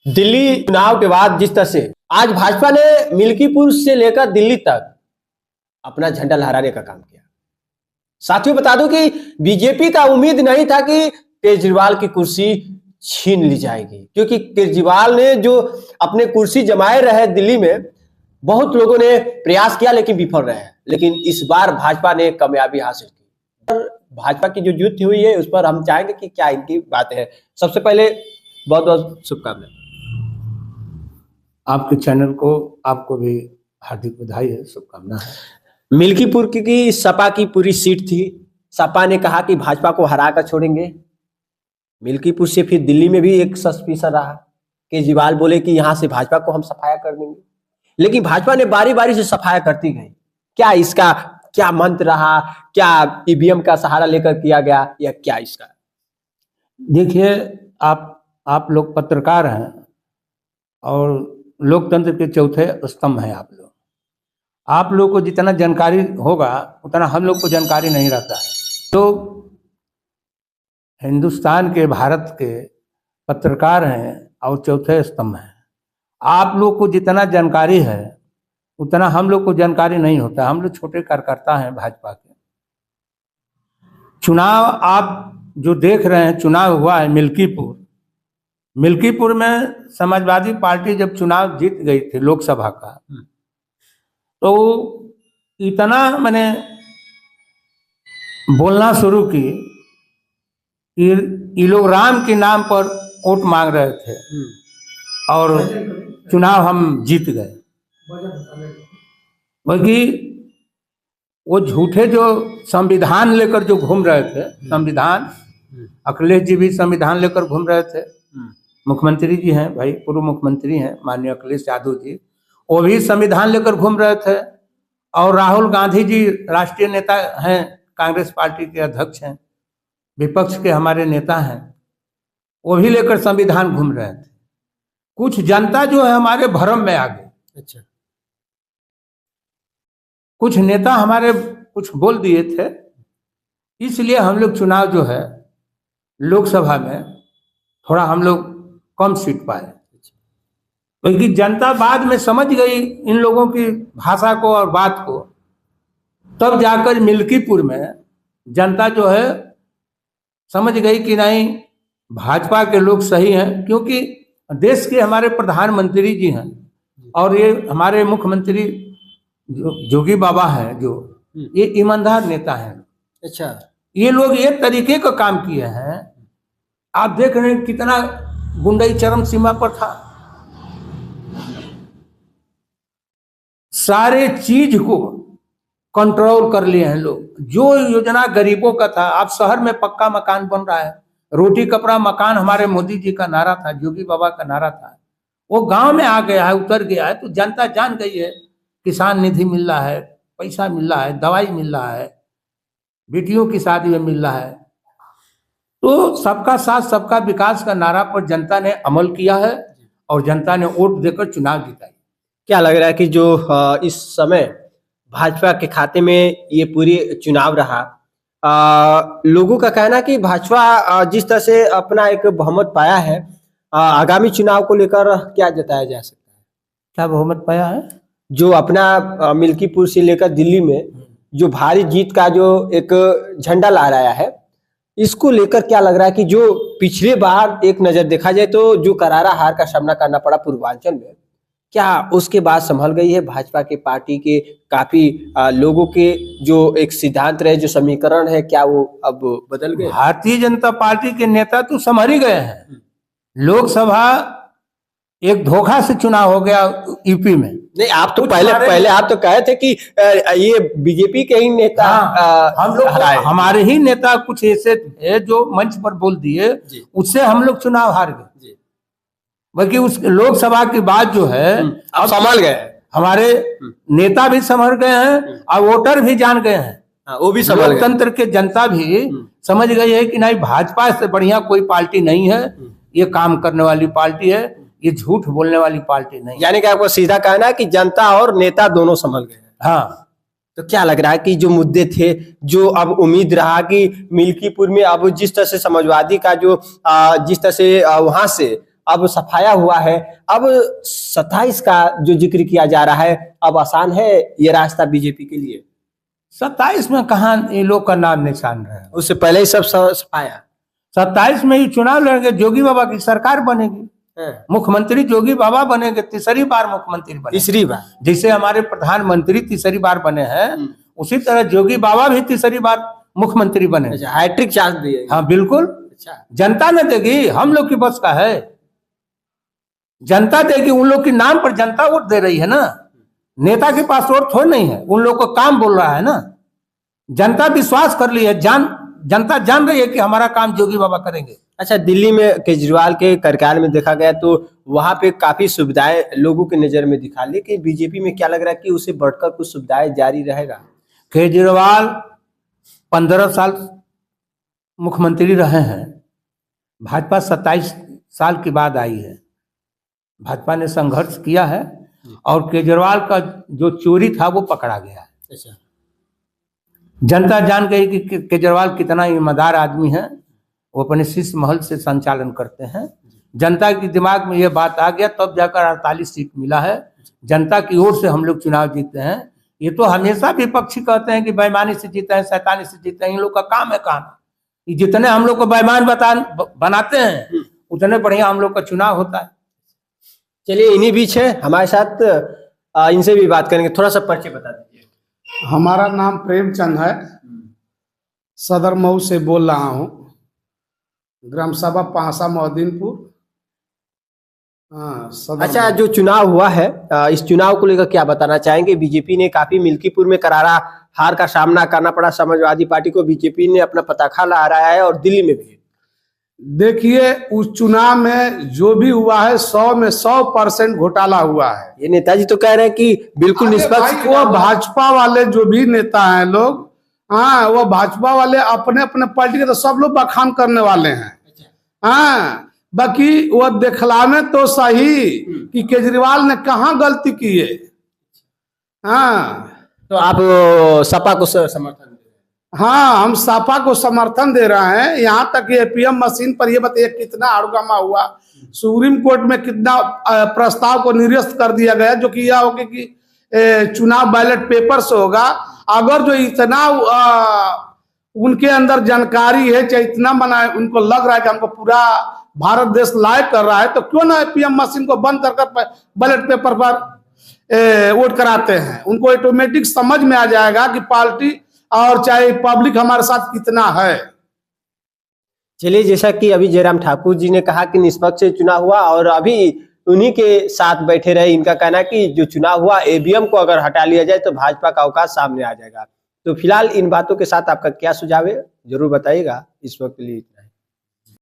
दिल्ली चुनाव के बाद जिस तरह से आज भाजपा ने मिल्कीपुर से लेकर दिल्ली तक अपना झंडा लहराने का काम किया। साथियों बता दूं कि बीजेपी का उम्मीद नहीं था कि केजरीवाल की कुर्सी छीन ली जाएगी, क्योंकि केजरीवाल ने जो अपने कुर्सी जमाए रहे दिल्ली में, बहुत लोगों ने प्रयास किया लेकिन विफल रहे। लेकिन इस बार भाजपा ने कामयाबी हासिल की। भाजपा की जो जीत हुई है उस पर हम चाहेंगे कि क्या इनकी बातें हैं। सबसे पहले बहुत बहुत शुभकामनाएं। आपके चैनल को आपको भी हार्दिक बधाई है, शुभकामना है। मिल्कीपुर की सपा की पूरी सीट थी। सपा ने कहा कि भाजपा को हरा कर छोड़ेंगे। मिल्कीपुर से फिर दिल्ली में भी एक सस्पेंशन रहा। केजरीवाल बोले कि यहां से भाजपा को हम सफाया कर देंगे, लेकिन भाजपा ने बारी बारी से सफाया करती गई। क्या इसका क्या मंत्र रहा? क्या ईवीएम का सहारा लेकर किया गया या क्या इसका? देखिए, आप लोग पत्रकार हैं और लोकतंत्र के चौथे स्तंभ हैं। आप लोग को जितना जानकारी होगा उतना हम लोग को जानकारी नहीं रहता है। तो हिंदुस्तान के, भारत के पत्रकार हैं और चौथे स्तंभ हैं। आप लोग को जितना जानकारी है उतना हम लोग को जानकारी नहीं होता। हम लोग छोटे कार्यकर्ता हैं भाजपा के। चुनाव आप जो देख रहे हैं, चुनाव हुआ है मिल्कीपुर में समाजवादी पार्टी जब चुनाव जीत गई थी लोकसभा का, तो इतना मैंने बोलना शुरू की कि ये लोग राम के नाम पर वोट मांग रहे थे और चुनाव हम जीत गए। बल्कि वो झूठे जो संविधान लेकर जो घूम रहे थे, संविधान, अखिलेश जी भी संविधान लेकर घूम रहे थे। मुख्यमंत्री जी हैं भाई, पूर्व मुख्यमंत्री हैं माननीय अखिलेश यादव जी, वो भी संविधान लेकर घूम रहे थे। और राहुल गांधी जी राष्ट्रीय नेता हैं, कांग्रेस पार्टी के अध्यक्ष हैं, विपक्ष के हमारे नेता हैं, वो भी लेकर संविधान घूम रहे थे। कुछ जनता जो है हमारे भ्रम में आ गई। अच्छा, कुछ नेता हमारे कुछ बोल दिए थे, इसलिए हम लोग चुनाव जो है लोकसभा में थोड़ा हम लोग कम सीट पाए। क्योंकि जनता बाद में समझ गई इन लोगों की भाषा को और बात को, तब जाकर मिल्कीपुर में जनता जो है समझ गई कि नहीं, भाजपा के लोग सही हैं। क्योंकि देश के हमारे प्रधानमंत्री जी हैं और ये हमारे मुख्यमंत्री जोगी बाबा हैं, जो ये ईमानदार नेता हैं। अच्छा, ये लोग ये तरीके का काम किए हैं। आप देख रहे हैं कितना गुंडाई चरम सीमा पर था। सारे चीज को कंट्रोल कर लिए हैं लोग। जो योजना गरीबों का था, आप शहर में पक्का मकान बन रहा है, रोटी कपड़ा मकान हमारे मोदी जी का नारा था, जोगी बाबा का नारा था, वो गांव में आ गया है, उतर गया है। तो जनता जान गई है, किसान निधि मिल रहा है, पैसा मिल रहा है, दवाई मिल रहा है, बेटियों की शादी में मिल रहा है। तो सबका साथ सबका विकास का नारा पर जनता ने अमल किया है और जनता ने वोट देकर चुनाव जिताई। क्या लग रहा है कि जो इस समय भाजपा के खाते में ये पूरी चुनाव रहा, लोगों का कहना कि भाजपा जिस तरह से अपना एक बहुमत पाया है, आगामी चुनाव को लेकर क्या जताया जा सकता है? क्या बहुमत पाया है? जो अपना मिल्कीपुर से लेकर दिल्ली में जो भारी जीत का जो एक झंडा लहराया है, इसको लेकर क्या लग रहा है कि जो पिछले बार एक नजर देखा जाए तो जो करारा हार का सामना करना पड़ा पूर्वांचल में, क्या उसके बाद संभल गई है भाजपा के पार्टी के काफी लोगों के जो एक सिद्धांत रहे, जो समीकरण है, क्या वो अब बदल गए? भारतीय जनता पार्टी के नेता तो संभल ही गए हैं। लोकसभा एक धोखा से चुनाव हो गया यूपी में। नहीं, आप तो पहले आप तो कहे थे कि ये बीजेपी के ही नेता, हम लोग हमारे ही नेता कुछ ऐसे थे जो मंच पर बोल दिए, उससे हम लोग चुनाव हार गए। बल्कि उस लोकसभा की बात जो है अब संभल गए, हमारे नेता भी संभल गए हैं और वोटर भी जान गए हैं। वो भी संभल गए। लोकतंत्र के जनता भी समझ गई है कि नहीं, भाजपा से बढ़िया कोई पार्टी नहीं है। ये काम करने वाली पार्टी है, ये झूठ बोलने वाली पार्टी नहीं। यानी कि आपको सीधा कहना है कि जनता और नेता दोनों संभल गए। हाँ, तो क्या लग रहा है कि जो मुद्दे थे, जो अब उम्मीद रहा कि मिल्कीपुर में अब जिस तरह से समाजवादी का जो जिस तरह से वहां से अब सफाया हुआ है। अब 27 का जो जिक्र किया जा रहा है, अब आसान है ये रास्ता बीजेपी के लिए? 27 में कहाँ ये लोग का नाम निशान रहे? उससे पहले ही सब सफाया। 27 में ही चुनाव लड़ेंगे, जोगी बाबा की सरकार बनेगी, मुख्यमंत्री जोगी बाबा बनेंगे, तीसरी बार मुख्यमंत्री बने। तीसरी बार? जैसे जैसे हमारे प्रधानमंत्री तीसरी बार बने हैं, उसी तरह जोगी बाबा भी तीसरी बार मुख्यमंत्री बने। अच्छा, हैट्रिक चांस दिए? हाँ बिल्कुल। अच्छा, जनता न देगी, हम लोग की बस का है? जनता देगी, उन लोग के नाम पर जनता वोट दे रही है ना, नेता के पास वोट थोड़ी नहीं है, उन लोग को काम बोल रहा है ना। जनता विश्वास कर ली है, जनता जान रही है कि हमारा काम जोगी बाबा करेंगे। अच्छा, दिल्ली में केजरीवाल के कार्यकाल में देखा गया तो वहां पे काफी सुविधाएं लोगों की नजर में दिखा, लेकिन बीजेपी में क्या लग रहा है कि उसे बढ़कर कुछ सुविधाएं जारी रहेगा? केजरीवाल 15 साल मुख्यमंत्री रहे हैं, भाजपा 27 साल के बाद आई है। भाजपा ने संघर्ष किया है और केजरीवाल का जो चोरी था वो पकड़ा गया है। अच्छा, जनता जान गई कि केजरीवाल कितना ईमानदार आदमी है, वो अपने शीश महल से संचालन करते हैं। जनता के दिमाग में ये बात आ गया, तब जाकर 48 सीट मिला है। जनता की ओर से हम लोग चुनाव जीते हैं। ये तो हमेशा विपक्षी कहते हैं कि बेईमानी से जीते हैं, शैतानी से जीते हैं, इन लोग का काम है काम। ये जितने हम लोग को बेईमान बनाते हैं उतने बढ़िया हम लोग का चुनाव होता है। चलिए, इन्हीं बीच है हमारे साथ, इनसे भी बात करेंगे। थोड़ा सा परिचय बता दीजिए। हमारा नाम प्रेमचंद है, सदर मऊ से बोल रहा हूँ, ग्राम सभा पांसा मोहद्दीनपुर। हाँ, सदर अच्छा, मऊ। जो चुनाव हुआ है, इस चुनाव को लेकर क्या बताना चाहेंगे? बीजेपी ने काफी मिल्कीपुर में करारा हार का सामना करना पड़ा समाजवादी पार्टी को। बीजेपी ने अपना पताखा लहराया है और दिल्ली में भी। देखिए, उस चुनाव में जो भी हुआ है 100 में 100% घोटाला हुआ है। ये नेताजी तो कह रहे हैं कि बिल्कुल निष्पक्ष वो भाजपा वाले जो भी नेता हैं लोग, हाँ, वो भाजपा वाले अपने अपने पार्टी के तो सब लोग बखान करने वाले हैं। हाँ, बाकी वो दिखलाने तो सही कि केजरीवाल ने कहाँ गलती की है। हाँ, तो आप सपा को समर्थन दे रहे हैं? हाँ, हम सपा को समर्थन दे रहे हैं। यहाँ तक ईवीएम मशीन पर ये बताइए कितना हड़गमा हुआ, सुप्रीम कोर्ट में कितना प्रस्ताव को निरस्त कर दिया गया, जो कि यह होगा कि चुनाव बैलेट पेपर से होगा। अगर जो इतना उनके अंदर जानकारी है, चाहे इतना बनाए, उनको लग रहा है कि हमको पूरा भारत देश लायक कर रहा है, तो क्यों ना ईवीएम मशीन को बंद कर बैलेट पेपर पर वोट कराते हैं। उनको ऑटोमेटिक समझ में आ जाएगा कि पार्टी और चाहे पब्लिक हमारे साथ कितना है। चलिए, जैसा कि अभी जयराम ठाकुर जी ने कहा कि निष्पक्ष चुनाव हुआ और अभी उन्हीं के साथ बैठे रहे। इनका कहना है कि जो चुनाव हुआ, ईवीएम को अगर हटा लिया जाए तो भाजपा का अवकाश सामने आ जाएगा। तो फिलहाल इन बातों के साथ आपका क्या सुझाव है, जरूर बताइएगा। इस वक्त के लिए